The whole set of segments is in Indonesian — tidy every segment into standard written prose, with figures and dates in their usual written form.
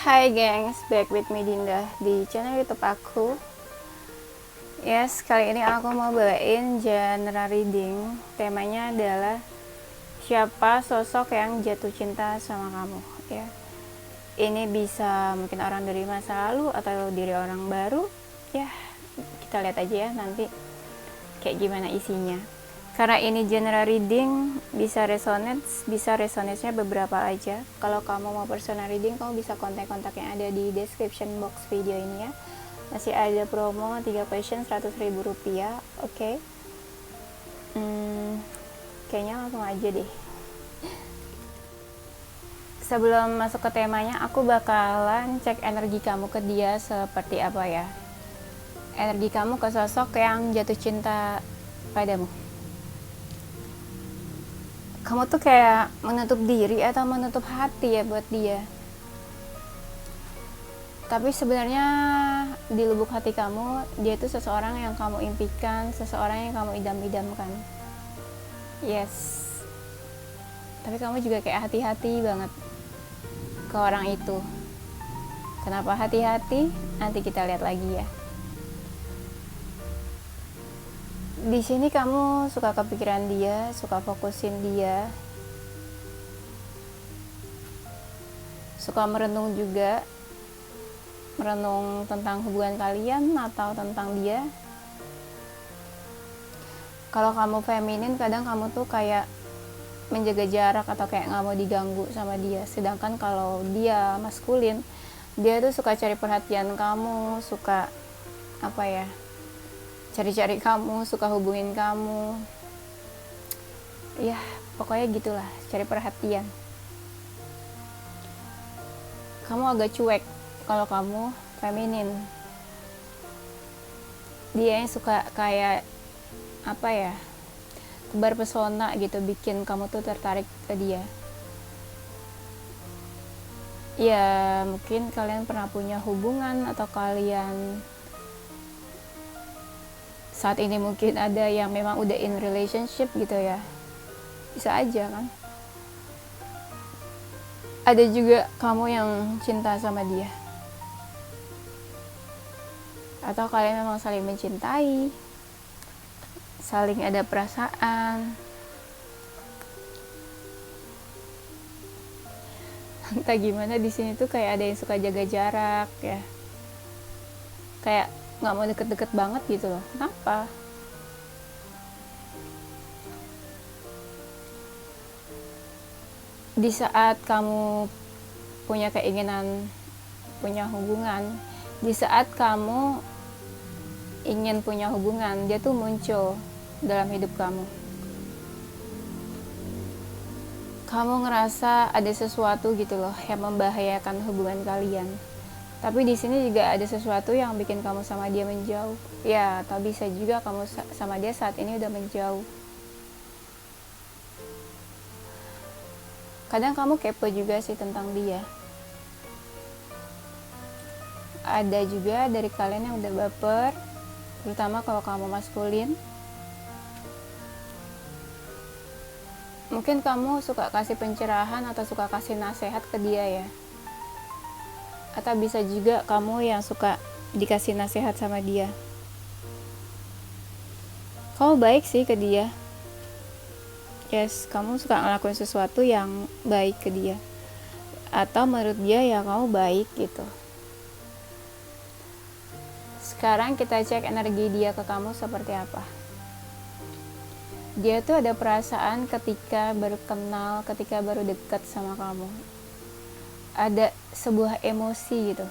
Hai gengs, back with me Dinda di channel YouTube aku. Yes, kali ini aku mau bawain genre reading. Temanya adalah siapa sosok yang jatuh cinta sama kamu, ya. Ini bisa mungkin orang dari masa lalu atau diri orang baru. Ya, kita lihat aja ya nanti kayak gimana isinya. Karena ini genre reading, bisa resonate-nya beberapa aja. Kalau kamu mau personal reading, kamu bisa kontak-kontak yang ada di description box video ini ya. Masih ada promo 3 question 100.000 rupiah. Oke. Kayaknya langsung aja deh. Sebelum masuk ke temanya, aku bakalan cek energi kamu ke dia seperti apa ya. Energi kamu ke sosok yang jatuh cinta padamu. Kamu tuh kayak menutup diri atau menutup hati ya buat dia. Tapi sebenarnya di lubuk hati kamu, dia itu seseorang yang kamu impikan, seseorang yang kamu idam-idamkan. Yes. Tapi kamu juga kayak hati-hati banget ke orang itu. Kenapa hati-hati? Nanti kita lihat lagi ya. Di sini kamu suka kepikiran dia, suka fokusin dia, suka merenung juga, merenung tentang hubungan kalian atau tentang dia. Kalau kamu feminin, kadang kamu tuh kayak menjaga jarak atau kayak nggak mau diganggu sama dia. Sedangkan kalau dia maskulin, dia tuh suka cari perhatian kamu, suka apa ya, cari-cari kamu, suka hubungin kamu. Ya, pokoknya gitulah, cari perhatian. Kamu agak cuek kalau kamu feminin. Dia yang suka kayak apa ya, tebar pesona gitu, bikin kamu tuh tertarik ke dia. Ya, mungkin kalian pernah punya hubungan atau kalian saat ini mungkin ada yang memang udah in relationship gitu ya, bisa aja kan. Ada juga kamu yang cinta sama dia, atau kalian memang saling mencintai, saling ada perasaan. Entah gimana, di sini tuh kayak ada yang suka jaga jarak ya, kayak nggak mau deket-deket banget gitu loh. Kenapa? Di saat kamu punya keinginan punya hubungan, di saat kamu ingin punya hubungan, dia tuh muncul dalam hidup kamu. Kamu ngerasa ada sesuatu gitu loh yang membahayakan hubungan kalian. Tapi di sini juga ada sesuatu yang bikin kamu sama dia menjauh. Ya, atau bisa juga kamu sama dia saat ini udah menjauh. Kadang kamu kepo juga sih tentang dia. Ada juga dari kalian yang udah baper, terutama kalau kamu maskulin. Mungkin kamu suka kasih pencerahan atau suka kasih nasihat ke dia ya. Atau bisa juga kamu yang suka dikasih nasihat sama dia. Kamu baik sih ke dia. Yes, kamu suka ngelakuin sesuatu yang baik ke dia. Atau menurut dia ya kamu baik gitu. Sekarang kita cek energi dia ke kamu seperti apa. Dia tuh ada perasaan ketika baru kenal, ketika baru dekat sama kamu. Ada sebuah emosi gitu.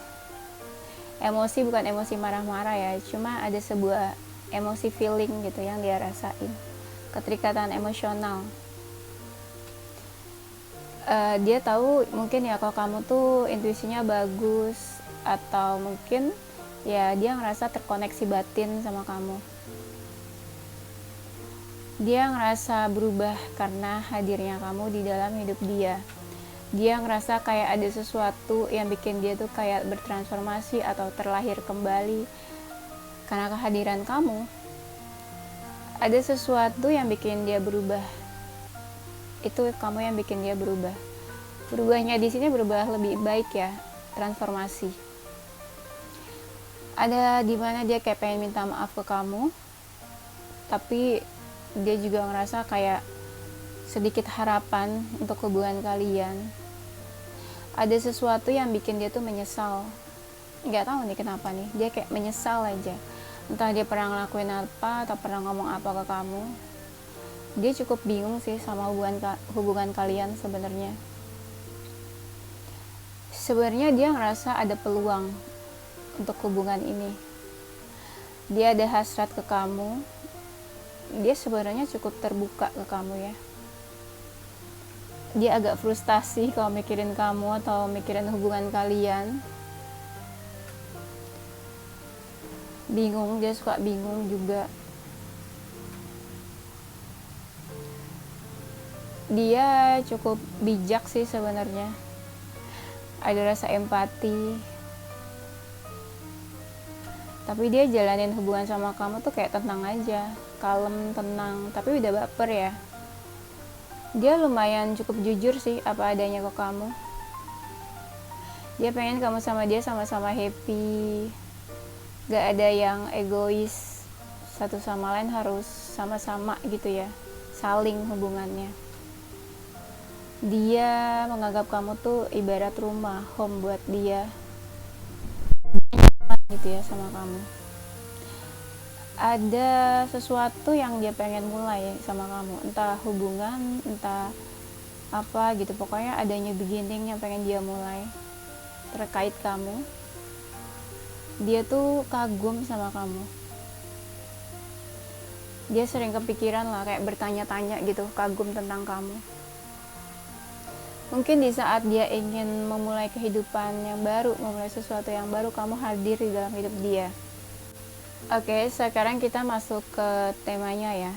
Emosi bukan emosi marah-marah ya, cuma ada sebuah emosi feeling gitu yang dia rasain. Keterikatan emosional. Dia tahu mungkin ya kalau kamu tuh intuisinya bagus, atau mungkin ya dia ngerasa terkoneksi batin sama kamu. Dia ngerasa berubah karena hadirnya kamu di dalam hidup dia. Dia ngerasa kayak ada sesuatu yang bikin dia tuh kayak bertransformasi atau terlahir kembali karena kehadiran kamu. Ada sesuatu yang bikin dia berubah. Itu kamu yang bikin dia berubah. Berubahnya di sini berubah lebih baik ya. transformasi. Ada dimana dia kayak pengen minta maaf ke kamu, tapi dia juga ngerasa kayak sedikit harapan untuk hubungan kalian. Ada sesuatu yang bikin dia tuh menyesal. Nggak tahu nih kenapa nih, dia kayak menyesal aja. Entah dia pernah ngelakuin apa atau pernah ngomong apa ke kamu. Dia cukup bingung sih sama hubungan kalian sebenarnya. Sebenarnya dia ngerasa ada peluang untuk hubungan ini. Dia ada hasrat ke kamu. Dia sebenarnya cukup terbuka ke kamu ya. Dia agak frustasi kalau mikirin kamu atau mikirin hubungan kalian. Bingung, dia suka bingung juga. Dia cukup bijak sih sebenarnya. Ada rasa empati. Tapi dia jalanin hubungan sama kamu tuh kayak tenang aja, kalem, tenang, tapi udah baper ya. Dia lumayan cukup jujur sih apa adanya ke kamu. Dia pengen kamu sama dia sama-sama happy. Gak ada yang egois, satu sama lain harus sama-sama gitu ya, saling hubungannya. Dia menganggap kamu tuh ibarat rumah, home buat dia, gitu ya sama kamu. Ada sesuatu yang dia pengen mulai sama kamu, entah hubungan, entah apa gitu, pokoknya ada new beginning yang pengen dia mulai terkait kamu. Dia tuh kagum sama kamu. Dia sering kepikiran lah, kayak bertanya-tanya gitu, kagum tentang kamu. Mungkin di saat dia ingin memulai kehidupan yang baru, memulai sesuatu yang baru, kamu hadir di dalam hidup dia. Oke, sekarang kita masuk ke temanya ya.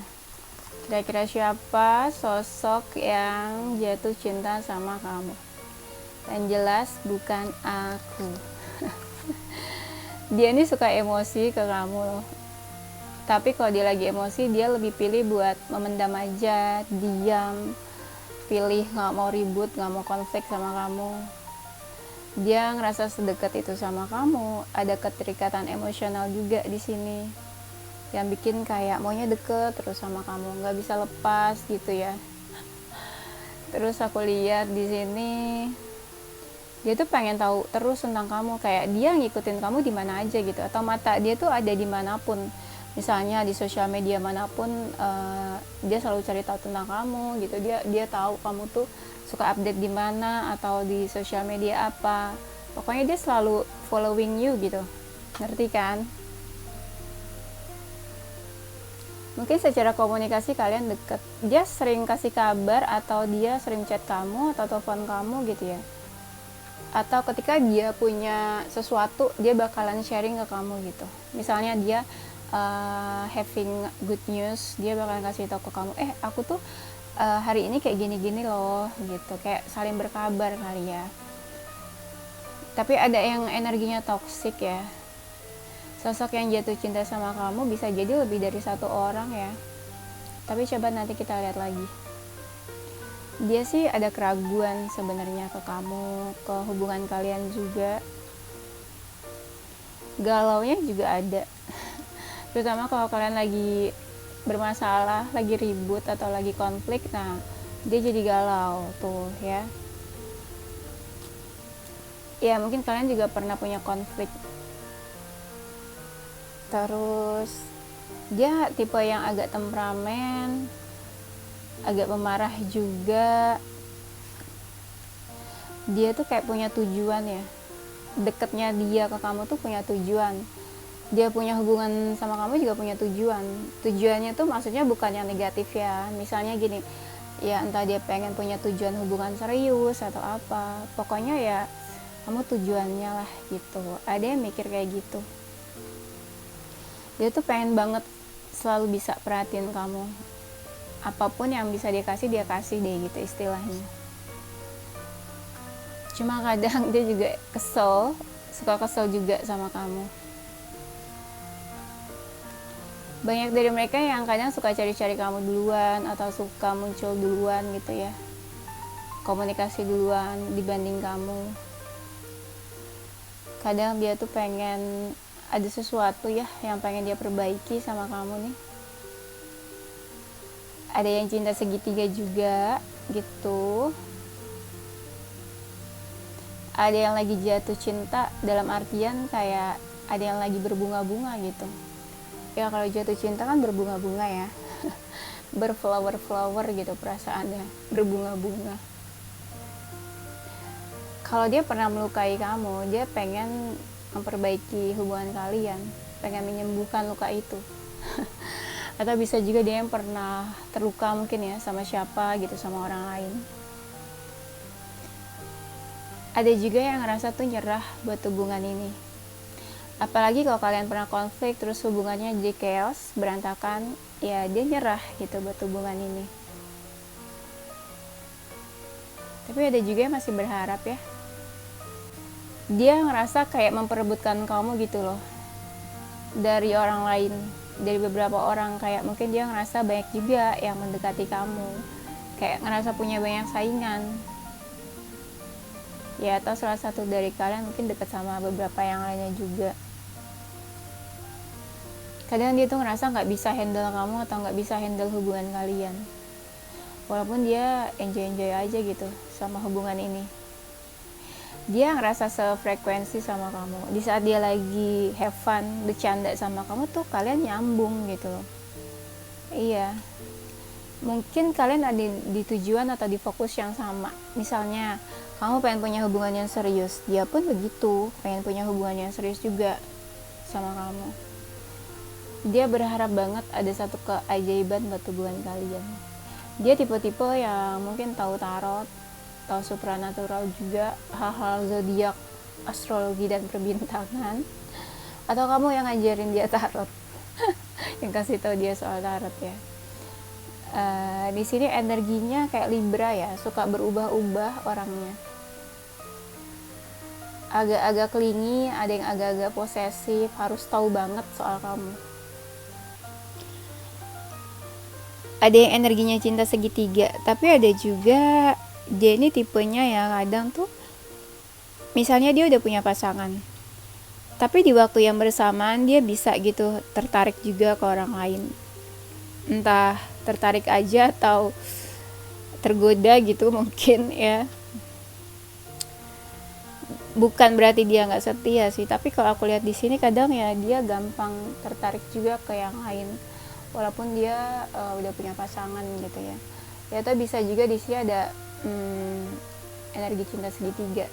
Kira-kira siapa sosok yang jatuh cinta sama kamu? Dan jelas bukan aku. Dia ini suka emosi ke kamu loh. Tapi kalau dia lagi emosi, dia lebih pilih buat memendam aja, diam, pilih nggak mau ribut, nggak mau konflik sama kamu. Dia ngerasa sedekat itu sama kamu, ada keterikatan emosional juga di sini, yang bikin kayak maunya deket terus sama kamu, nggak bisa lepas gitu ya. Terus aku lihat di sini, dia tuh pengen tahu terus tentang kamu, kayak dia ngikutin kamu di mana aja gitu, atau mata dia tuh ada dimanapun, misalnya di sosial media manapun, dia selalu cari tahu tentang kamu gitu. Dia tahu kamu tuh suka update di mana atau di sosial media apa, pokoknya dia selalu following you gitu, ngerti kan? Mungkin secara komunikasi kalian deket, dia sering kasih kabar atau dia sering chat kamu atau telepon kamu gitu ya. Atau ketika dia punya sesuatu, dia bakalan sharing ke kamu gitu. Misalnya dia having good news, dia bakalan kasih tahu ke kamu, aku tuh hari ini kayak gini-gini loh gitu, kayak saling berkabar kali ya. Tapi ada yang energinya toksik ya. Sosok yang jatuh cinta sama kamu bisa jadi lebih dari satu orang ya. Tapi coba nanti kita lihat lagi. Dia sih ada keraguan sebenarnya ke kamu, ke hubungan kalian juga. Galaunya juga ada. Terutama kalau kalian lagi bermasalah, lagi ribut atau lagi konflik, nah dia jadi galau tuh ya. Ya mungkin kalian juga pernah punya konflik. Terus dia tipe yang agak temperamen, agak pemarah juga. Dia tuh kayak punya tujuan ya. Deketnya dia ke kamu tuh punya tujuan. Dia punya hubungan sama kamu juga punya tujuan. Tujuannya tuh maksudnya bukan yang negatif ya. Misalnya gini, ya entah dia pengen punya tujuan hubungan serius atau apa. Pokoknya ya kamu tujuannya lah gitu. Ada yang mikir kayak gitu. Dia tuh pengen banget selalu bisa perhatiin kamu. Apapun yang bisa dia kasih deh gitu istilahnya. Cuma kadang dia juga suka kesel juga sama kamu. Banyak dari mereka yang kadang suka cari-cari kamu duluan atau suka muncul duluan gitu ya, komunikasi duluan dibanding kamu. Kadang dia tuh pengen ada sesuatu ya yang pengen dia perbaiki sama kamu nih. Ada yang cinta segitiga juga gitu. Ada yang lagi jatuh cinta dalam artian kayak ada yang lagi berbunga-bunga gitu. Ya kalau jatuh cinta kan berbunga-bunga ya. Berflower-flower gitu perasaannya, berbunga-bunga. Kalau dia pernah melukai kamu, dia pengen memperbaiki hubungan kalian, pengen menyembuhkan luka itu. Atau bisa juga dia yang pernah terluka mungkin ya sama siapa gitu, sama orang lain. Ada juga yang ngerasa tuh nyerah buat hubungan ini. Apalagi kalau kalian pernah konflik terus hubungannya jadi chaos, berantakan, ya dia nyerah gitu buat hubungan ini. Tapi ada juga yang masih berharap ya. Dia ngerasa kayak memperebutkan kamu gitu loh dari orang lain, dari beberapa orang. Kayak mungkin dia ngerasa banyak juga yang mendekati kamu, kayak ngerasa punya banyak saingan ya, atau salah satu dari kalian mungkin dekat sama beberapa yang lainnya juga. Kadang dia tuh ngerasa nggak bisa handle kamu atau nggak bisa handle hubungan kalian, walaupun dia enjoy aja gitu sama hubungan ini. Dia ngerasa sefrekuensi sama kamu. Di saat dia lagi have fun, bercanda sama kamu tuh kalian nyambung gitu loh. Iya. Mungkin kalian ada di tujuan atau di fokus yang sama. Misalnya, kamu pengen punya hubungan yang serius. Dia pun begitu, pengen punya hubungan yang serius juga sama kamu. Dia berharap banget ada satu keajaiban buat hubungan kalian. Dia tipe-tipe yang mungkin tahu tarot, tahu supranatural juga, hal-hal zodiak, astrologi dan perbintangan. Atau kamu yang ngajarin dia tarot, yang kasih tahu dia soal tarot ya. Di sini energinya kayak Libra ya, suka berubah-ubah orangnya. Agak-agak clingy, ada yang agak-agak posesif, harus tahu banget soal kamu. Ada yang energinya cinta segitiga, tapi ada juga dia ini tipenya ya kadang tuh misalnya dia udah punya pasangan, tapi di waktu yang bersamaan dia bisa gitu tertarik juga ke orang lain. Entah tertarik aja atau tergoda gitu mungkin ya. Bukan berarti dia nggak setia sih, tapi kalau aku lihat di sini kadang ya dia gampang tertarik juga ke yang lain, walaupun dia udah punya pasangan gitu ya. Ya atau bisa juga di sini ada energi cinta segitiga.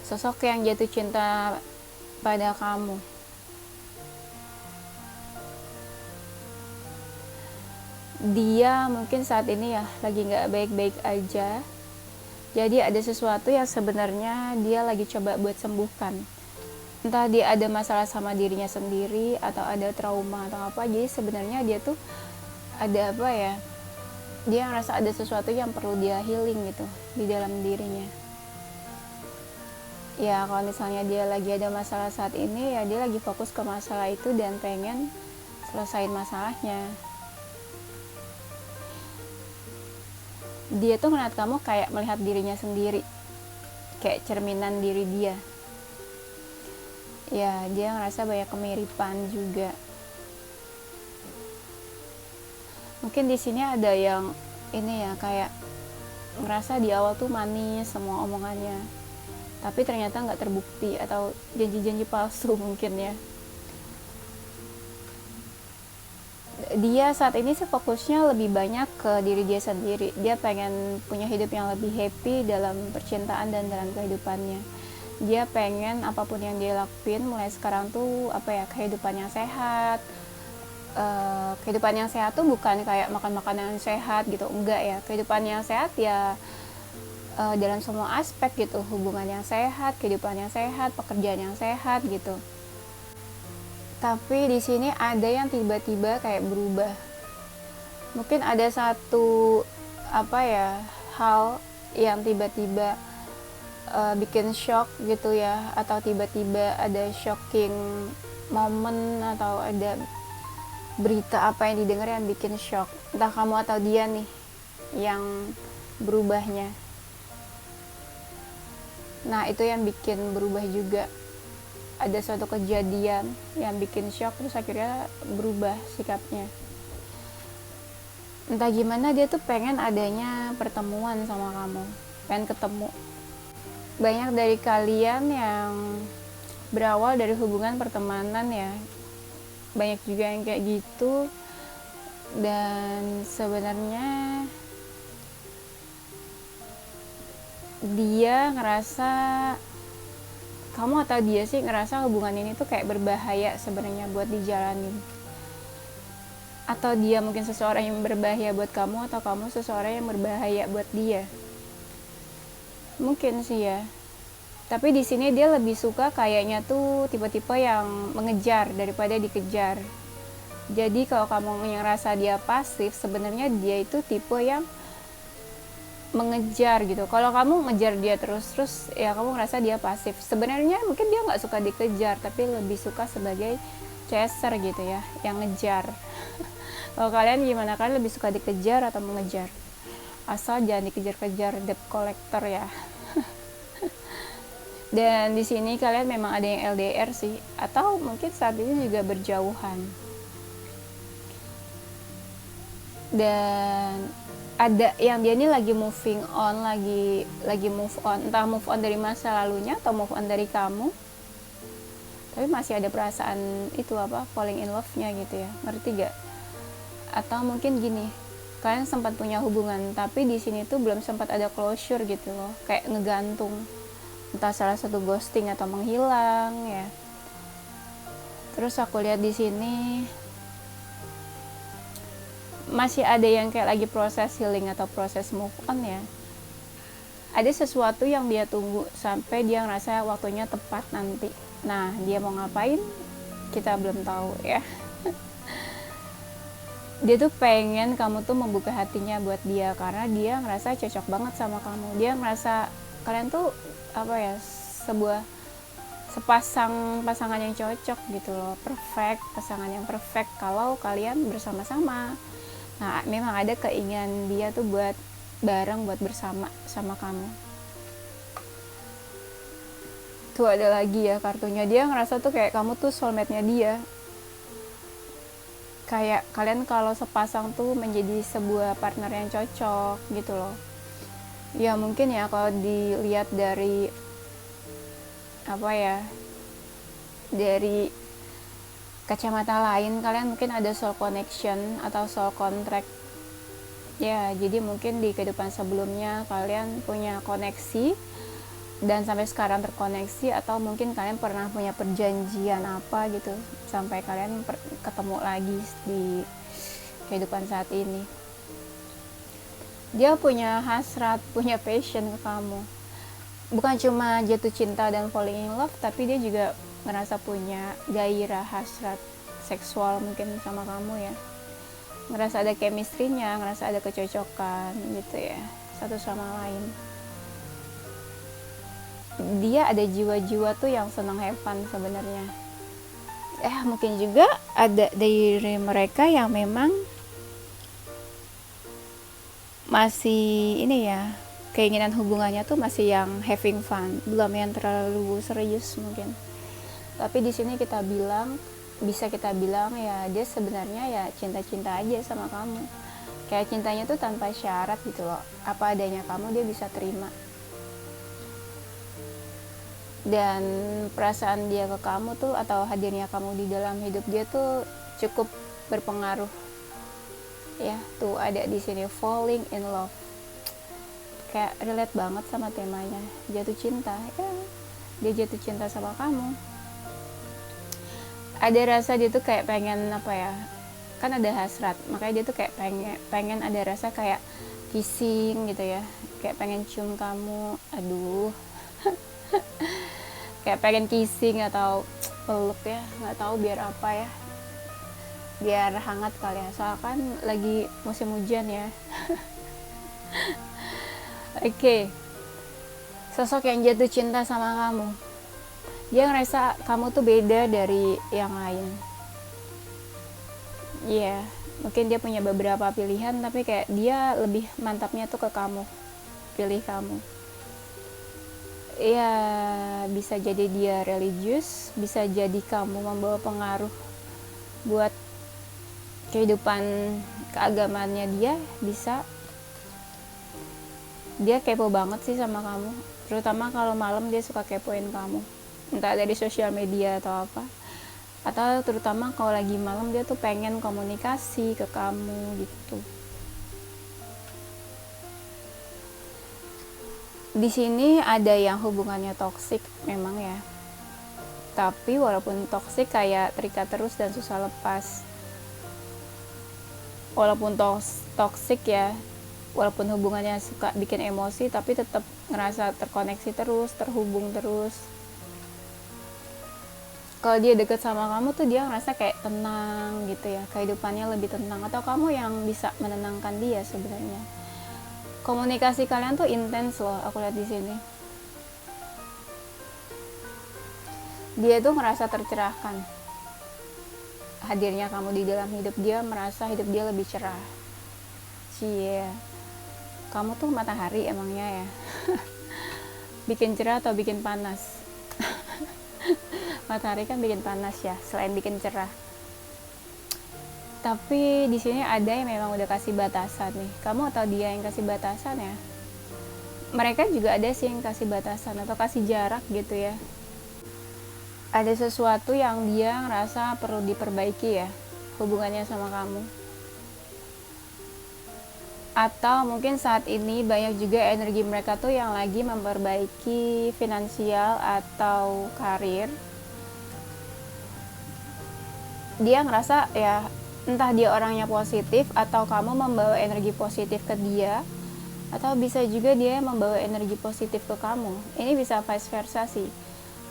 Sosok yang jatuh cinta pada kamu. Dia mungkin saat ini ya lagi nggak baik-baik aja. Jadi ada sesuatu yang sebenarnya dia lagi coba buat sembuhkan. Entah dia ada masalah sama dirinya sendiri atau ada trauma atau apa. Jadi sebenarnya dia tuh ada apa ya, dia ngerasa ada sesuatu yang perlu dia healing gitu di dalam dirinya. Ya kalau misalnya dia lagi ada masalah saat ini, ya dia lagi fokus ke masalah itu dan pengen selesain masalahnya. Dia tuh ngeliat kamu kayak melihat dirinya sendiri, kayak cerminan diri dia. Ya dia ngerasa banyak kemiripan juga. Mungkin di sini ada yang ini ya, kayak ngerasa di awal tuh manis semua omongannya, tapi ternyata nggak terbukti atau janji-janji palsu mungkin ya. Dia saat ini sih fokusnya lebih banyak ke diri dia sendiri. Dia pengen punya hidup yang lebih happy dalam percintaan dan dalam kehidupannya. Dia pengen apapun yang dia lakuin mulai sekarang tuh apa ya, kehidupan yang sehat. Kehidupan yang sehat tuh bukan kayak makan makanan yang sehat gitu, enggak ya. Kehidupan yang sehat ya dalam semua aspek gitu, hubungan yang sehat, kehidupan yang sehat, pekerjaan yang sehat gitu. Tapi di sini ada yang tiba-tiba kayak berubah. Mungkin ada satu apa ya, hal yang tiba-tiba bikin shock gitu ya, atau tiba-tiba ada shocking moment atau ada berita apa yang didengar yang bikin shock. Entah kamu atau dia nih yang berubahnya. Nah itu yang bikin berubah juga, ada suatu kejadian yang bikin shock terus akhirnya berubah sikapnya. Entah gimana dia tuh pengen adanya pertemuan sama kamu, pengen ketemu. Banyak dari kalian yang berawal dari hubungan pertemanan ya, banyak juga yang kayak gitu. Dan sebenarnya dia ngerasa, kamu atau dia sih ngerasa hubungan ini tuh kayak berbahaya sebenarnya buat dijalanin. Atau dia mungkin seseorang yang berbahaya buat kamu, atau kamu seseorang yang berbahaya buat dia. Mungkin sih ya. Tapi di sini dia lebih suka kayaknya tuh tipe-tipe yang mengejar daripada dikejar. Jadi kalau kamu ngerasa dia pasif, sebenarnya dia itu tipe yang mengejar gitu. Kalau kamu ngejar dia terus ya kamu ngerasa dia pasif. Sebenarnya mungkin dia nggak suka dikejar, tapi lebih suka sebagai chaser gitu ya, yang ngejar. Kalau kalian gimana? Kalian lebih suka dikejar atau mengejar? Asal jangan dikejar-kejar, debt collector ya. Dan di sini kalian memang ada yang LDR sih, atau mungkin saat ini juga berjauhan. Dan ada yang dia ini lagi moving on, lagi move on, entah move on dari masa lalunya atau move on dari kamu. Tapi masih ada perasaan itu falling in love-nya gitu ya. Ngerti gak? Atau mungkin gini, kalian sempat punya hubungan tapi di sini tuh belum sempat ada closure gitu loh, kayak ngegantung, entah salah satu ghosting atau menghilang ya. Terus aku lihat di sini masih ada yang kayak lagi proses healing atau proses move on ya. Ada sesuatu yang dia tunggu sampai dia ngerasa waktunya tepat nanti. Nah dia mau ngapain kita belum tahu ya. Dia tuh pengen kamu tuh membuka hatinya buat dia, karena dia ngerasa cocok banget sama kamu. Dia ngerasa kalian tuh pasangan yang cocok gitu loh, pasangan yang perfect kalau kalian bersama-sama. Nah memang ada keinginan dia tuh buat bareng, buat bersama sama kamu. Tuh ada lagi ya kartunya, dia ngerasa tuh kayak kamu tuh soulmate-nya dia. Kayak kalian kalau sepasang tuh menjadi sebuah partner yang cocok gitu loh. Ya mungkin ya kalau dilihat dari dari kacamata lain, kalian mungkin ada soul connection atau soul contract ya. Jadi mungkin di kehidupan sebelumnya kalian punya koneksi dan sampai sekarang terkoneksi, atau mungkin kalian pernah punya perjanjian apa gitu sampai kalian ketemu lagi di kehidupan saat ini. Dia punya hasrat, punya passion ke kamu. Bukan cuma jatuh cinta dan falling in love, tapi dia juga ngerasa punya gairah, hasrat seksual mungkin sama kamu ya. Ngerasa ada chemistry-nya, ngerasa ada kecocokan gitu ya, satu sama lain. Dia ada jiwa-jiwa tuh yang senang have fun sebenarnya. Mungkin juga ada dari mereka yang memang masih ini ya, keinginan hubungannya tuh masih yang having fun, belum yang terlalu serius mungkin. Tapi di sini bisa kita bilang ya dia sebenarnya ya cinta-cinta aja sama kamu. Kayak cintanya tuh tanpa syarat gitu loh, apa adanya kamu dia bisa terima. Dan perasaan dia ke kamu tuh atau hadirnya kamu di dalam hidup dia tuh cukup berpengaruh ya. Tuh ada di sini falling in love, kayak relate banget sama temanya jatuh cinta ya. Dia jatuh cinta sama kamu, ada rasa dia tuh kayak pengen kan ada hasrat, makanya dia tuh kayak pengen ada rasa kayak kissing gitu ya, kayak pengen cium kamu. Aduh kayak pengen kissing atau peluk ya, nggak tahu biar apa ya, biar hangat kali ya, soalnya kan lagi musim hujan ya. Oke. Sosok yang jatuh cinta sama kamu, dia ngerasa kamu tuh beda dari yang lain. Iya, mungkin dia punya beberapa pilihan, tapi kayak dia lebih mantapnya tuh ke kamu, pilih kamu. Ya bisa jadi dia religius, bisa jadi kamu membawa pengaruh buat kehidupan keagamaannya dia. Bisa dia kepo banget sih sama kamu, terutama kalau malam dia suka kepoin kamu, entah dari sosial media atau apa, atau terutama kalau lagi malam dia tuh pengen komunikasi ke kamu gitu. Di sini ada yang hubungannya toksik memang ya, tapi walaupun toksik kayak terikat terus dan susah lepas. Walaupun toksik ya, walaupun hubungannya suka bikin emosi, tapi tetap ngerasa terkoneksi terus, terhubung terus. Kalau dia deket sama kamu tuh dia ngerasa kayak tenang gitu ya, kehidupannya lebih tenang, atau kamu yang bisa menenangkan dia sebenarnya. Komunikasi kalian tuh intens loh, aku lihat di sini. Dia tuh ngerasa tercerahkan. Hadirnya kamu di dalam hidup dia, merasa hidup dia lebih cerah. Cie, kamu tuh matahari emangnya ya. Bikin cerah atau bikin panas? Matahari kan bikin panas ya, selain bikin cerah. Tapi di sini ada yang memang udah kasih batasan nih. Kamu atau dia yang kasih batasan ya? Mereka juga ada sih yang kasih batasan atau kasih jarak gitu ya. Ada sesuatu yang dia ngerasa perlu diperbaiki ya, hubungannya sama kamu. Atau mungkin saat ini banyak juga energi mereka tuh yang lagi memperbaiki finansial atau karir. Dia ngerasa ya, entah dia orangnya positif atau kamu membawa energi positif ke dia, atau bisa juga dia membawa energi positif ke kamu. Ini bisa vice versa sih.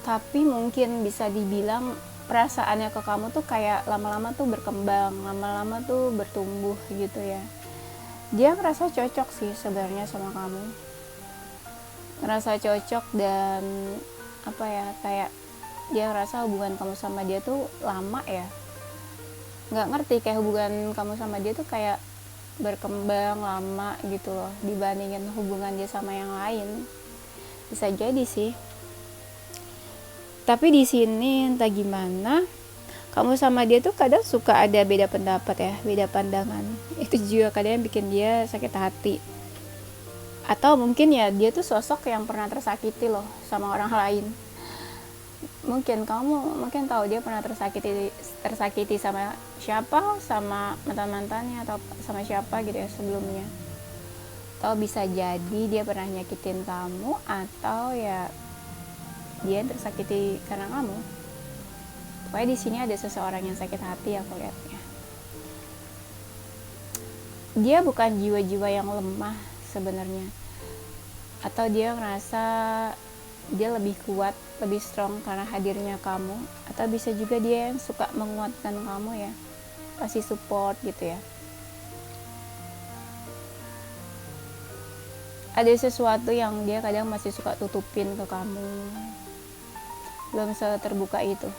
Tapi mungkin bisa dibilang perasaannya ke kamu tuh kayak lama-lama tuh berkembang, lama-lama tuh bertumbuh gitu ya. Dia ngerasa cocok sih sebenarnya sama kamu, ngerasa cocok, dan apa ya, kayak dia ngerasa hubungan kamu sama dia tuh lama ya. Nggak ngerti, kayak hubungan kamu sama dia tuh kayak berkembang lama gitu loh dibandingin hubungan dia sama yang lain. Bisa jadi sih. Tapi di sini entah gimana, kamu sama dia tuh kadang suka ada beda pendapat ya, beda pandangan. Itu juga kadang bikin dia sakit hati. Atau mungkin ya dia tuh sosok yang pernah tersakiti loh sama orang lain. Mungkin kamu tahu dia pernah tersakiti sama siapa, sama mantan-mantannya atau sama siapa gitu ya sebelumnya. Atau bisa jadi dia pernah nyakitin kamu, atau ya dia tersakiti karena kamu. Pokoknya di sini ada seseorang yang sakit hati aku lihatnya. Dia bukan jiwa-jiwa yang lemah sebenarnya, atau dia ngerasa dia lebih kuat, lebih strong karena hadirnya kamu, atau bisa juga dia yang suka menguatkan kamu ya, kasih support gitu ya. Ada sesuatu yang dia kadang masih suka tutupin ke kamu, belum terbuka itu.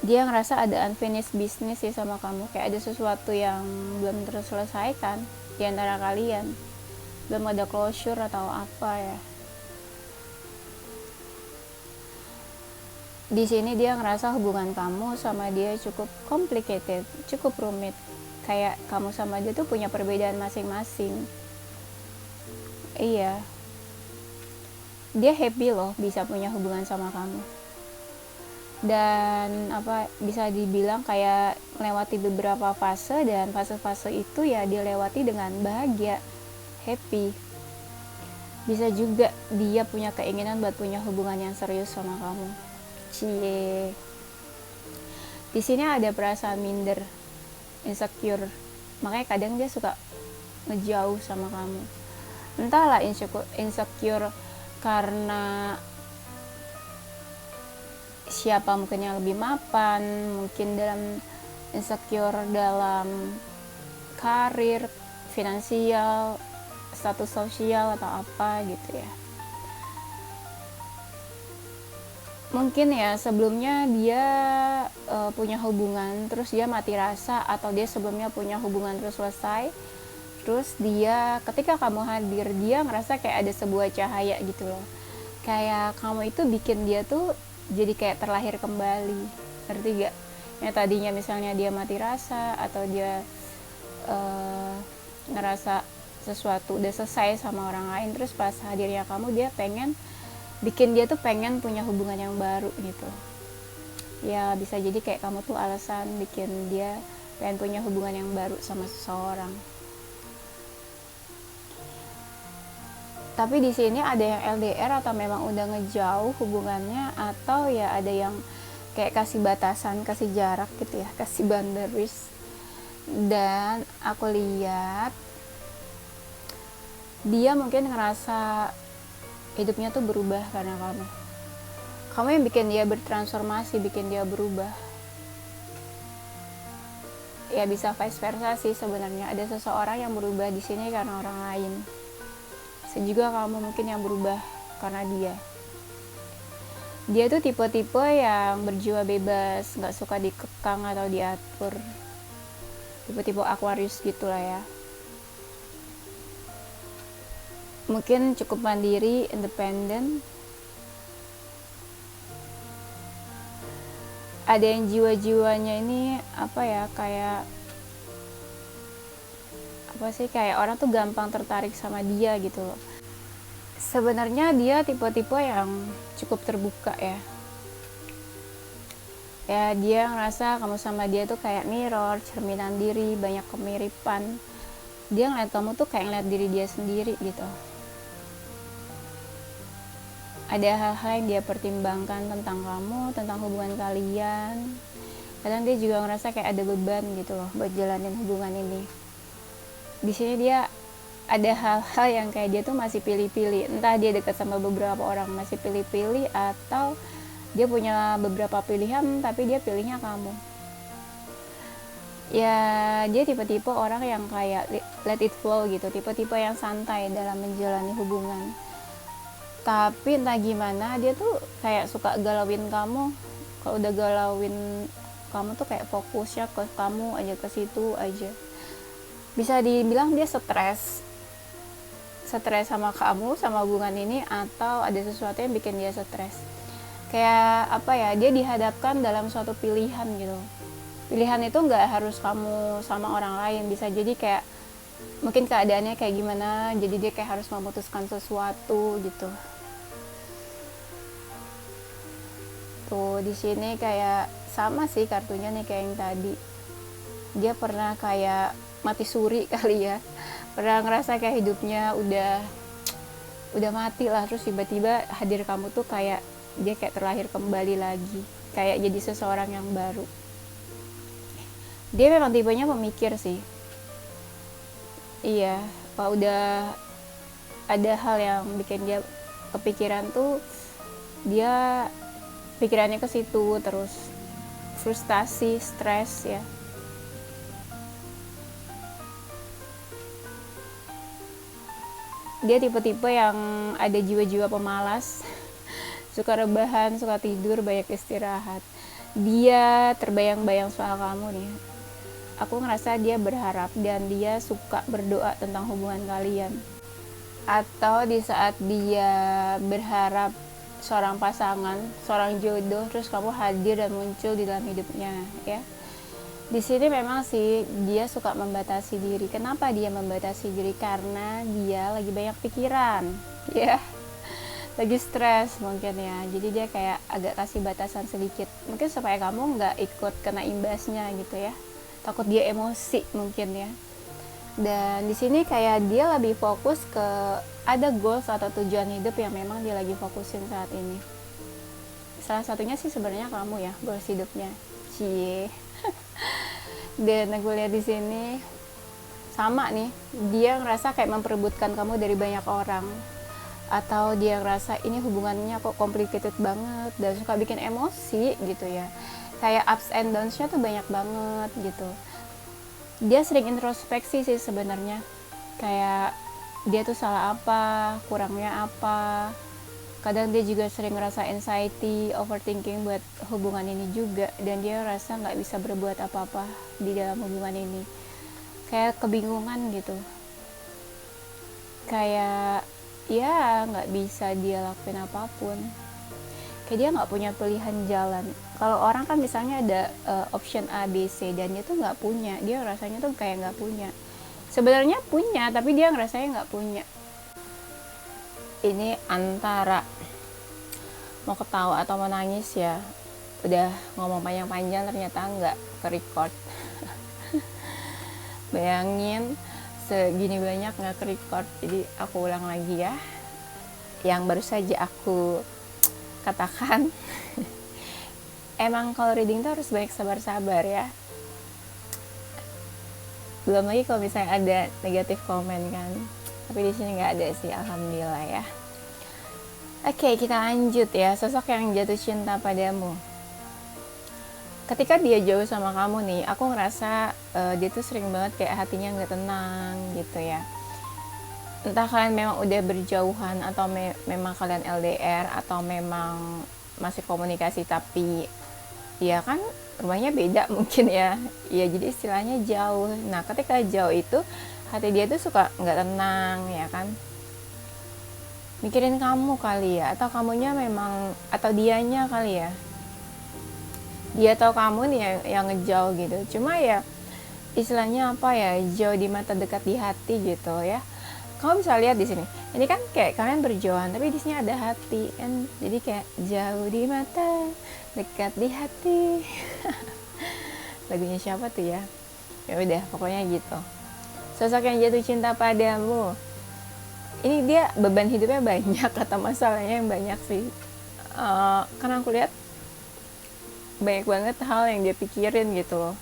Dia ngerasa ada unfinished business sih sama kamu, kayak ada sesuatu yang belum terselesaikan di antara kalian, belum ada closure atau apa ya. Di sini dia ngerasa hubungan kamu sama dia cukup complicated, cukup rumit, kayak kamu sama dia tuh punya perbedaan masing-masing. Iya, dia happy loh bisa punya hubungan sama kamu, dan apa, bisa dibilang kayak melewati beberapa fase, dan fase-fase itu ya dilewati dengan bahagia, happy. Bisa juga dia punya keinginan buat punya hubungan yang serius sama kamu. Cie. Di sini ada perasaan minder, insecure. Makanya kadang dia suka ngejauh sama kamu. Entahlah insecure karena siapa mungkin yang lebih mapan, mungkin dalam insecure dalam karir, finansial, status sosial atau apa gitu ya. Mungkin ya sebelumnya dia punya hubungan terus dia mati rasa, atau dia sebelumnya punya hubungan terus selesai Terus dia ketika kamu hadir, dia ngerasa kayak ada sebuah cahaya gitu loh, kayak kamu itu bikin dia tuh jadi kayak terlahir kembali. Ngerti gak? Yang tadinya misalnya dia mati rasa, atau dia ngerasa sesuatu udah selesai sama orang lain, terus pas hadirnya kamu, dia pengen bikin dia tuh pengen punya hubungan yang baru gitu. Ya bisa jadi kayak kamu tuh alasan bikin dia pengen punya hubungan yang baru sama seseorang. Tapi di sini ada yang LDR atau memang udah ngejauh hubungannya, atau ya ada yang kayak kasih batasan, kasih jarak gitu ya, kasih boundaries. Dan aku lihat dia mungkin ngerasa hidupnya tuh berubah karena kamu yang bikin dia bertransformasi, bikin dia berubah. Ya bisa vice versa sih sebenarnya, ada seseorang yang berubah di sini karena orang lain. Juga kamu mungkin yang berubah karena dia tuh tipe-tipe yang berjiwa bebas, nggak suka dikekang atau diatur, tipe-tipe Aquarius gitulah ya. Mungkin cukup mandiri, independen. Ada yang jiwa-jiwanya ini apa ya, kayak apa sih, kayak orang tuh gampang tertarik sama dia gitu loh. Sebenarnya dia tipe-tipe yang cukup terbuka ya. Ya dia ngerasa kamu sama dia tuh kayak mirror, cerminan diri, banyak kemiripan. Dia ngeliat kamu tuh kayak ngeliat diri dia sendiri gitu. Ada hal-hal yang dia pertimbangkan tentang kamu, tentang hubungan kalian. Kadang dia juga ngerasa kayak ada beban gitu loh buat jalanin hubungan ini. Di sini dia ada hal-hal yang kayak dia tuh masih pilih-pilih, entah dia dekat sama beberapa orang masih pilih-pilih, atau dia punya beberapa pilihan tapi dia pilihnya kamu. Ya dia tipe-tipe orang yang kayak let it flow gitu, tipe-tipe yang santai dalam menjalani hubungan. Tapi entah gimana dia tuh kayak suka galauin kamu. Kalau udah galauin kamu tuh kayak fokusnya ke kamu aja, ke situ aja. Bisa dibilang dia stres sama kamu, sama hubungan ini, atau ada sesuatu yang bikin dia stres. Kayak apa ya, dia dihadapkan dalam suatu pilihan gitu. Pilihan itu nggak harus kamu sama orang lain, bisa jadi kayak mungkin keadaannya kayak gimana, jadi dia kayak harus memutuskan sesuatu gitu. Tuh di sini kayak sama sih kartunya nih kayak yang tadi. Dia pernah kayak mati suri kali ya, pernah ngerasa kayak hidupnya udah mati lah, terus tiba-tiba hadir kamu tuh kayak dia kayak terlahir kembali lagi, kayak jadi seseorang yang baru. Dia memang tipenya pemikir sih. Iya, kalau udah ada hal yang bikin dia kepikiran tuh, dia pikirannya ke situ terus, frustasi, stres ya. Dia tipe-tipe yang ada jiwa-jiwa pemalas, suka rebahan, suka tidur, banyak istirahat. Dia terbayang-bayang soal kamu nih. Aku ngerasa dia berharap dan dia suka berdoa tentang hubungan kalian. Atau di saat dia berharap seorang pasangan, seorang jodoh, terus kamu hadir dan muncul di dalam hidupnya ya. Di sini memang sih dia suka membatasi diri. Kenapa dia membatasi diri? Karena dia lagi banyak pikiran, ya, lagi stres mungkin ya. Jadi dia kayak agak kasih batasan sedikit, mungkin supaya kamu nggak ikut kena imbasnya gitu ya. Takut dia emosi mungkin ya. Dan di sini kayak dia lebih fokus ke ada goals atau tujuan hidup yang memang dia lagi fokusin saat ini. Salah satunya sih sebenarnya kamu ya, goals hidupnya. Cie. Dan aku lihat di sini sama nih, dia ngerasa kayak memperebutkan kamu dari banyak orang, atau dia ngerasa ini hubungannya kok complicated banget dan suka bikin emosi gitu ya, kayak ups and downs-nya tuh banyak banget gitu. Dia sering introspeksi sih sebenarnya, kayak dia tuh salah apa, kurangnya apa. Kadang dia juga sering ngerasa anxiety, overthinking buat hubungan ini juga, dan dia rasa nggak bisa berbuat apa-apa di dalam hubungan ini, kayak kebingungan gitu. kayak ya nggak bisa dia lakuin apapun, kayak dia nggak punya pilihan jalan. Kalau orang kan misalnya ada option A B C dan dia tuh nggak punya, dia rasanya tuh kayak nggak punya. Sebenarnya punya tapi dia ngerasanya nggak punya. Ini antara mau ketawa atau mau nangis ya. Udah ngomong panjang-panjang ternyata nggak ke record. Bayangin segini banyak nggak ke record. Jadi aku ulang lagi ya yang baru saja aku katakan. Emang kalau reading tuh harus banyak sabar-sabar ya. Belum lagi kalau misalnya ada negatif komen kan. Tapi di sini nggak ada sih, alhamdulillah ya. Oke, kita lanjut ya. Sosok yang jatuh cinta padamu. Ketika dia jauh sama kamu nih, aku ngerasa dia tuh sering banget kayak hatinya nggak tenang gitu ya. Entah kalian memang udah berjauhan atau memang kalian LDR atau memang masih komunikasi tapi ya kan rumahnya beda mungkin ya. Ya jadi istilahnya jauh. Nah ketika jauh itu hati dia tuh suka nggak tenang ya kan. Mikirin kamu kali ya, atau kamunya memang, atau dianya kali ya. Dia tahu kamu nih yang ngejauh gitu. Cuma ya istilahnya apa ya, jauh di mata dekat di hati gitu ya. Kamu bisa lihat di sini. Ini kan kayak kalian berjauhan tapi di sini ada hati kan. Jadi kayak jauh di mata, dekat di hati. Lagunya siapa tuh ya? Ya udah, pokoknya gitu. Sosok yang jatuh cinta padamu. Ini dia beban hidupnya banyak atau masalahnya yang banyak sih. Karena aku lihat banyak banget hal yang dia pikirin gitu loh.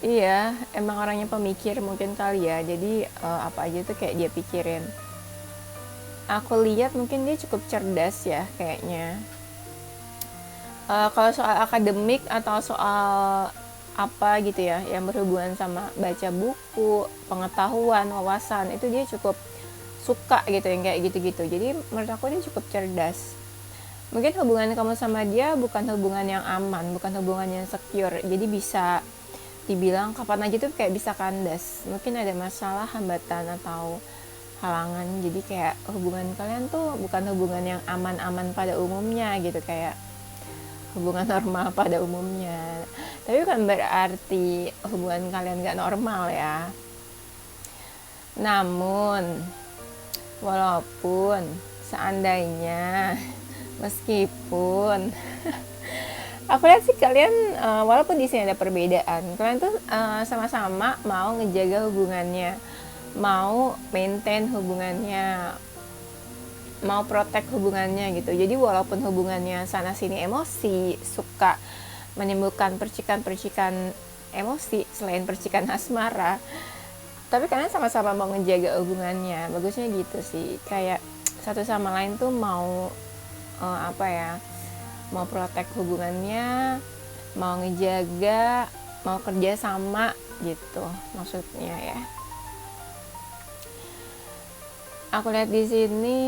Iya, emang orangnya pemikir mungkin kali ya. Jadi apa aja tuh kayak dia pikirin. Aku lihat mungkin dia cukup cerdas ya kayaknya. Kalau soal akademik atau soal apa gitu ya yang berhubungan sama baca buku, pengetahuan, wawasan, itu dia cukup suka gitu yang kayak gitu-gitu. Jadi menurut aku dia cukup cerdas. Mungkin hubungan kamu sama dia bukan hubungan yang aman, bukan hubungan yang secure. Jadi bisa dibilang kapan aja tuh kayak bisa kandas. Mungkin ada masalah, hambatan atau halangan. Jadi kayak hubungan kalian tuh bukan hubungan yang aman-aman pada umumnya gitu, kayak hubungan normal pada umumnya. Tapi bukan berarti hubungan kalian gak normal ya. Namun walaupun seandainya meskipun aku lihat sih kalian walaupun di sini ada perbedaan, kalian tuh sama-sama mau ngejaga hubungannya, mau maintain hubungannya, mau protect hubungannya gitu. Jadi walaupun hubungannya sana sini emosi, suka menimbulkan percikan-percikan emosi selain percikan asmara, tapi kalian sama-sama mau ngejaga hubungannya. Bagusnya gitu sih, kayak satu sama lain tuh mau mau protect hubungannya, mau ngejaga, mau kerja sama gitu maksudnya ya. Aku lihat di sini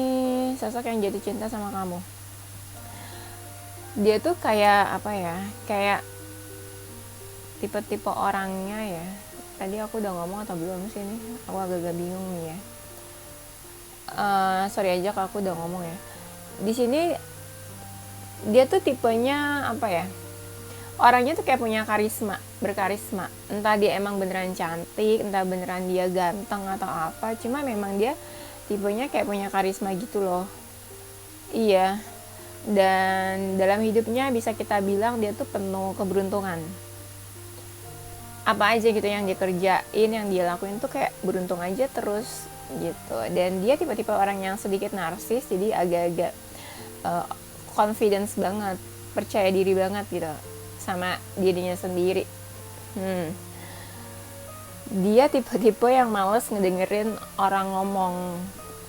sosok yang jatuh cinta sama kamu. Dia tuh kayak kayak tipe-tipe orangnya ya. Tadi aku udah ngomong atau belum sih nih? Aku agak-agak bingung nih ya. Sorry aja kalau aku udah ngomong ya. Di sini dia tuh tipenya orangnya tuh kayak punya karisma, berkarisma. Entah dia emang beneran cantik, entah beneran dia ganteng atau apa. Cuma memang dia tipenya kayak punya karisma gitu loh. Iya. Dan dalam hidupnya bisa kita bilang dia tuh penuh keberuntungan. Apa aja gitu yang dia kerjain, yang dia lakuin tuh kayak beruntung aja terus gitu. Dan dia tipe-tipe orang yang sedikit narsis, jadi agak-agak confidence banget, percaya diri banget gitu sama dirinya sendiri. Dia tipe-tipe yang males ngedengerin orang ngomong,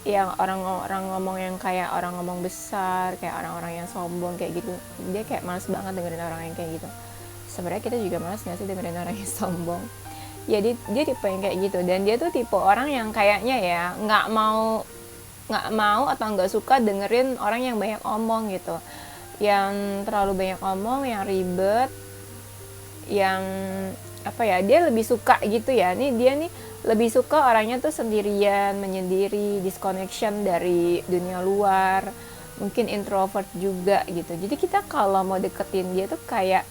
yang orang ngomong yang kayak orang ngomong besar, kayak orang-orang yang sombong kayak gitu. Dia kayak males banget dengerin orang yang kayak gitu. Sebenarnya kita juga males nggak sih dengerin orang yang sombong? Ya dia tipe yang kayak gitu. Dan dia tuh tipe orang yang kayaknya ya nggak mau atau nggak suka dengerin orang yang banyak omong gitu, yang terlalu banyak omong, yang ribet, yang dia lebih suka gitu ya. Nih dia nih lebih suka orangnya tuh sendirian, menyendiri, disconnection dari dunia luar, mungkin introvert juga gitu. Jadi kita kalau mau deketin dia tuh kayak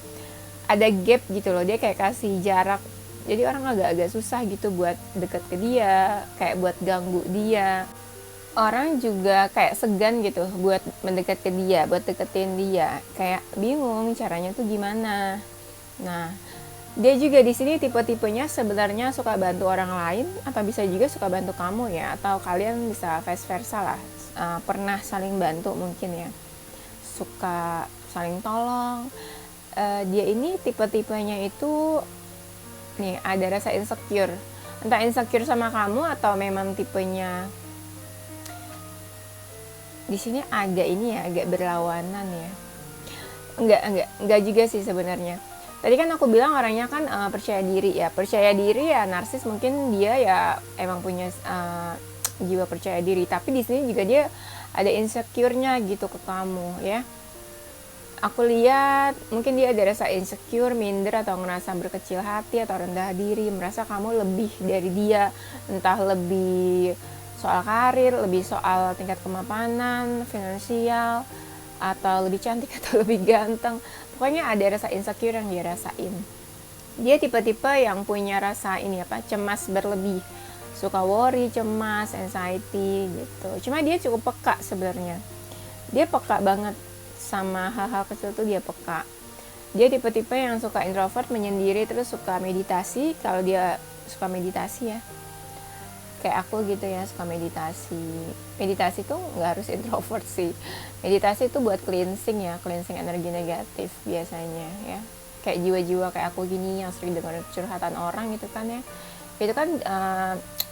ada gap gitu loh, dia kayak kasih jarak. Jadi orang agak-agak susah gitu buat deket ke dia, kayak buat ganggu dia. Orang juga kayak segan gitu buat mendekat ke dia, buat deketin dia, kayak bingung caranya tuh gimana. Nah, dia juga di sini tipe-tipenya sebenarnya suka bantu orang lain atau bisa juga suka bantu kamu ya, atau kalian bisa vice versa lah. Pernah saling bantu mungkin ya, suka saling tolong. Dia ini tipe-tipenya itu nih ada rasa insecure, entah insecure sama kamu atau memang tipenya di sini agak ini ya, agak berlawanan ya. Enggak juga sih sebenarnya. Tadi kan aku bilang orangnya kan percaya diri ya, narsis mungkin dia ya emang punya jiwa percaya diri, tapi di sini juga dia ada insecure-nya gitu ke kamu ya. Aku lihat mungkin dia ada rasa insecure, minder, atau ngerasa berkecil hati atau rendah diri, merasa kamu lebih dari dia, entah lebih soal karir, lebih soal tingkat kemapanan, finansial, atau lebih cantik atau lebih ganteng. Pokoknya ada rasa insecure yang dia rasain. Dia tipe-tipe yang punya rasa ini cemas berlebih, suka worry, cemas, anxiety gitu. Cuma dia cukup peka sebenarnya. Dia peka banget sama hal-hal kecil tuh, dia peka. Dia tipe-tipe yang suka introvert, menyendiri, terus suka meditasi. Kalau dia suka meditasi ya, kayak aku gitu ya, suka meditasi tuh nggak harus introvert sih. Meditasi itu buat cleansing ya, cleansing energi negatif biasanya ya, kayak jiwa-jiwa kayak aku gini yang sering dengar curhatan orang gitu kan ya, itu kan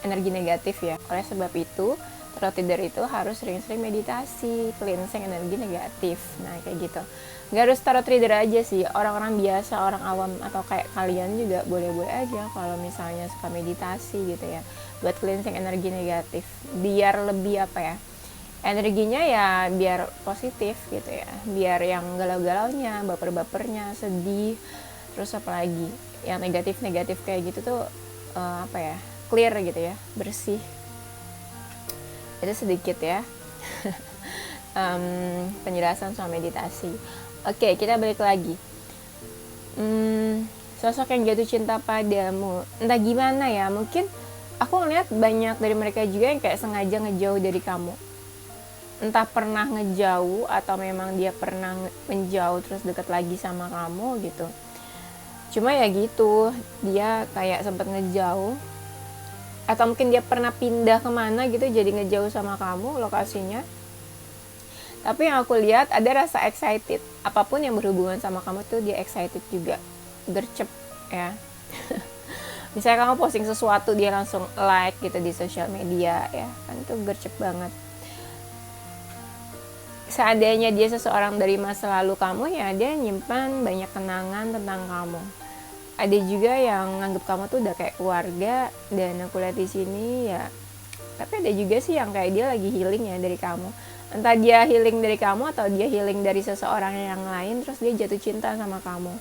energi negatif ya. Oleh sebab itu terus tidur itu harus sering-sering meditasi, cleansing energi negatif. Nah kayak gitu, nggak harus tarot reader aja sih, orang-orang biasa, orang awam atau kayak kalian juga boleh-boleh aja kalau misalnya suka meditasi gitu ya, buat cleansing energi negatif, biar lebih energinya ya biar positif gitu ya, biar yang galau-galaunya, baper-bapernya, sedih, terus apalagi yang negatif-negatif kayak gitu tuh clear gitu ya, bersih. Itu sedikit ya penjelasan soal meditasi. Oke, kita balik lagi. Sosok yang jatuh cinta padamu, entah gimana ya, mungkin aku ngeliat banyak dari mereka juga yang kayak sengaja ngejauh dari kamu. Entah pernah ngejauh atau memang dia pernah menjauh terus deket lagi sama kamu gitu. Cuma ya gitu, dia kayak sempet ngejauh, atau mungkin dia pernah pindah kemana gitu jadi ngejauh sama kamu lokasinya. Tapi yang aku lihat ada rasa excited, apapun yang berhubungan sama kamu tuh dia excited juga, gercep ya. Misalnya kamu posting sesuatu dia langsung like gitu di sosial media ya, kan itu gercep banget. Seandainya dia seseorang dari masa lalu kamu ya, dia nyimpan banyak kenangan tentang kamu. Ada juga yang nganggep kamu tuh udah kayak keluarga, dan aku lihat di sini ya. Tapi ada juga sih yang kayak dia lagi healing ya dari kamu. Entah dia healing dari kamu atau dia healing dari seseorang yang lain, terus dia jatuh cinta sama kamu.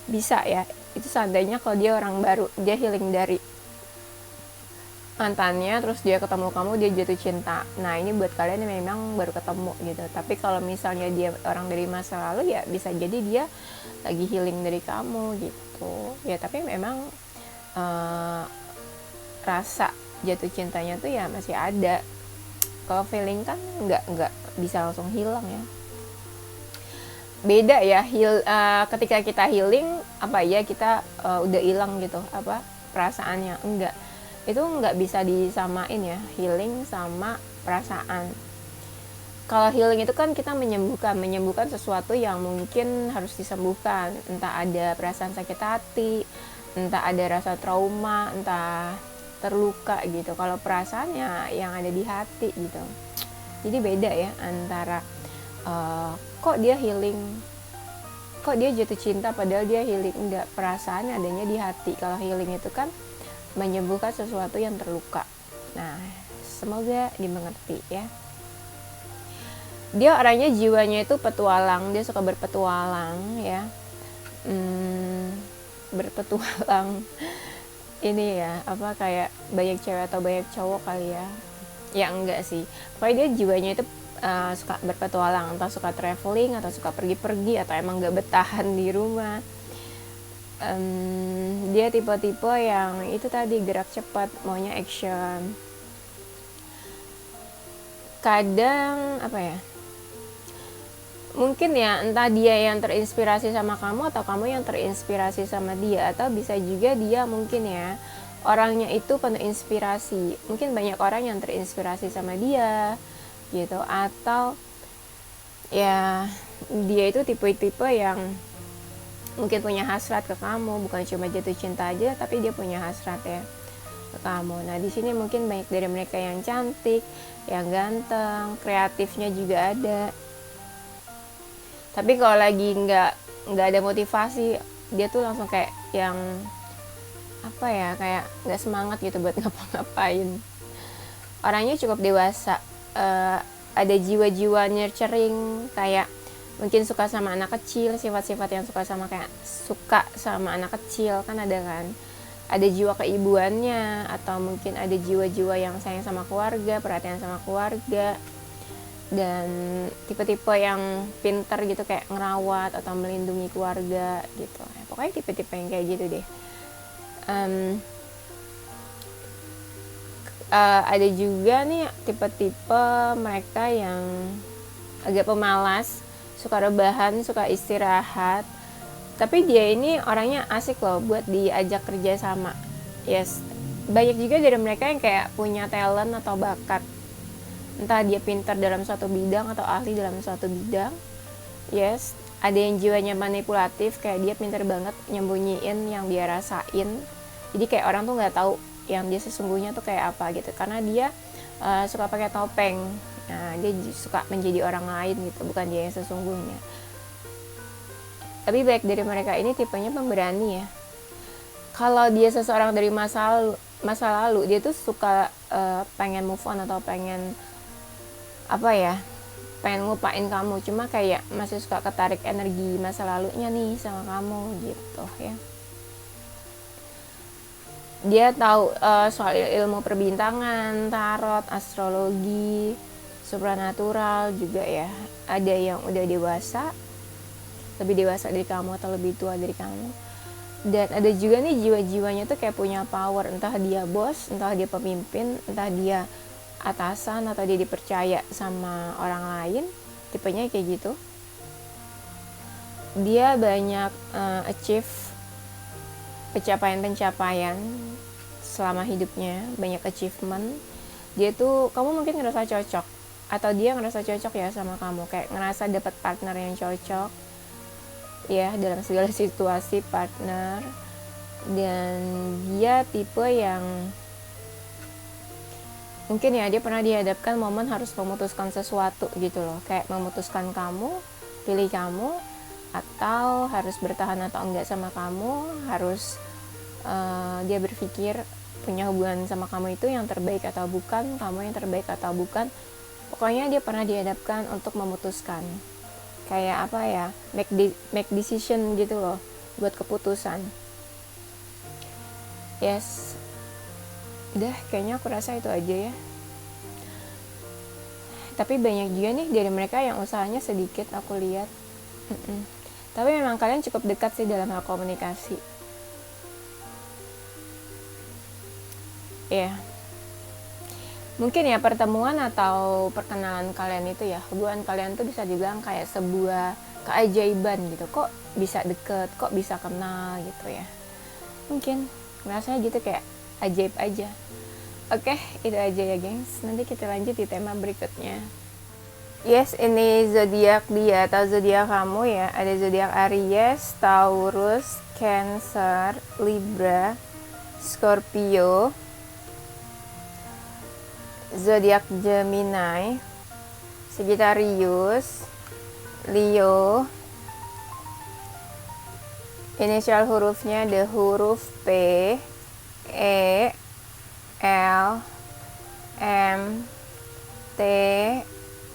Bisa ya, itu seandainya kalau dia orang baru, dia healing dari mantannya, terus dia ketemu kamu, dia jatuh cinta. Nah ini buat kalian yang memang baru ketemu gitu. Tapi kalau misalnya dia orang dari masa lalu ya bisa jadi dia lagi healing dari kamu gitu ya. Tapi memang rasa jatuh cintanya tuh ya masih ada. Kalau feeling kan nggak bisa langsung hilang ya. Beda ya, ketika kita healing kita udah hilang gitu perasaannya, enggak. Itu nggak bisa disamain ya, healing sama perasaan. Kalau healing itu kan kita menyembuhkan sesuatu yang mungkin harus disembuhkan, entah ada perasaan sakit hati, entah ada rasa trauma, entah terluka gitu. Kalau perasaannya yang ada di hati gitu. Jadi beda ya antara kok dia healing, kok dia jatuh cinta padahal dia healing, enggak, perasaan adanya di hati. Kalau healing itu kan menyembuhkan sesuatu yang terluka. Nah, semoga dimengerti ya. Dia orangnya jiwanya itu petualang, dia suka berpetualang ya. Berpetualang. ini ya, apa kayak banyak cewek atau banyak cowok kali ya. Ya enggak sih, pokoknya dia jiwanya itu suka berpetualang, entah suka traveling atau suka pergi-pergi atau emang gak betahan di rumah. Dia tipe-tipe yang itu tadi, gerak cepat, maunya action. Kadang apa ya, mungkin ya entah dia yang terinspirasi sama kamu atau kamu yang terinspirasi sama dia, atau bisa juga dia mungkin ya orangnya itu penuh inspirasi, mungkin banyak orang yang terinspirasi sama dia gitu, atau ya dia itu tipe-tipe yang mungkin punya hasrat ke kamu, bukan cuma jatuh cinta aja tapi dia punya hasrat ya ke kamu. Nah di sini mungkin banyak dari mereka yang cantik, yang ganteng, kreatifnya juga ada. Tapi kalau lagi nggak ada motivasi, dia tuh langsung kayak yang apa ya, kayak nggak semangat gitu buat ngapa-ngapain. Orangnya cukup dewasa, ada jiwa-jiwa nurturing, kayak mungkin suka sama anak kecil, sifat-sifat yang suka sama anak kecil kan ada jiwa keibuannya, atau mungkin ada jiwa-jiwa yang sayang sama keluarga, perhatian sama keluarga, dan tipe-tipe yang pintar gitu, kayak ngerawat atau melindungi keluarga gitu. Pokoknya tipe-tipe yang kayak gitu deh. Ada juga nih tipe-tipe mereka yang agak pemalas, suka rebahan, suka istirahat, tapi dia ini orangnya asik loh buat diajak kerja sama. Yes, banyak juga dari mereka yang kayak punya talent atau bakat, entah dia pintar dalam suatu bidang atau ahli dalam suatu bidang. Yes, ada yang jiwanya manipulatif, kayak dia pintar banget nyembunyiin yang dia rasain, jadi kayak orang tuh nggak tahu yang dia sesungguhnya tuh kayak apa gitu, karena dia suka pakai topeng. Nah, dia suka menjadi orang lain gitu, bukan dia yang sesungguhnya. Tapi baik dari mereka ini tipenya pemberani ya. Kalau dia seseorang dari masa lalu dia tuh suka pengen move on atau pengen apa ya, pengen ngupain kamu, cuma kayak masih suka ketarik energi masa lalunya nih sama kamu gitu ya. Dia tahu soal ilmu perbintangan, tarot, astrologi, supranatural juga ya. Ada yang udah dewasa, lebih dewasa dari kamu atau lebih tua dari kamu. Dan ada juga nih jiwa-jiwanya tuh kayak punya power, entah dia bos, entah dia pemimpin, entah dia atasan atau dia dipercaya sama orang lain. Tipenya kayak gitu. Dia banyak achieve pencapaian selama hidupnya, banyak achievement. Dia tuh, kamu mungkin ngerasa cocok atau dia ngerasa cocok ya sama kamu, kayak ngerasa dapat partner yang cocok ya dalam segala situasi, partner. Dan dia tipe yang mungkin ya dia pernah dihadapkan momen harus memutuskan sesuatu gitu loh, kayak memutuskan kamu, pilih kamu, atau harus bertahan atau enggak sama kamu, harus dia berpikir punya hubungan sama kamu itu yang terbaik atau bukan, kamu yang terbaik atau bukan. Pokoknya dia pernah dihadapkan untuk memutuskan, kayak apa ya, make decision gitu loh, buat keputusan. Yes, udah kayaknya aku rasa itu aja ya. Tapi banyak juga nih dari mereka yang usahanya sedikit aku lihat. Tapi memang kalian cukup dekat sih dalam hal komunikasi. Ya, mungkin ya pertemuan atau perkenalan kalian itu ya, hubungan kalian tuh bisa dibilang kayak sebuah keajaiban gitu. Kok bisa deket, kok bisa kenal gitu ya. Mungkin rasanya gitu, kayak ajaib aja. Oke, itu aja ya gengs. Nanti kita lanjut di tema berikutnya. Yes, ini zodiak dia atau zodiak kamu ya. Ada zodiak Aries, Taurus, Cancer, Libra, Scorpio, zodiak Gemini, Sagittarius, Leo. Inisial hurufnya ada huruf P, E, L, M, T,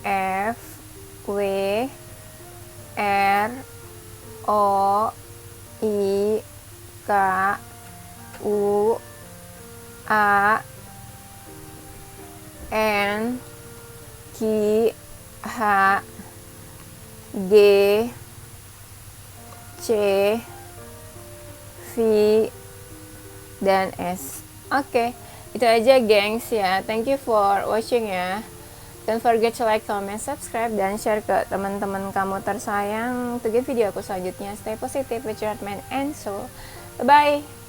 F, W, R, O, I, K, U, A N Q H G C V dan S. Oke, itu aja gengs ya. Thank you for watching ya. Don't forget to like, comment, subscribe, dan share ke teman-teman kamu tersayang untuk video aku selanjutnya. Stay positive with your heart, mind and soul. Bye-bye.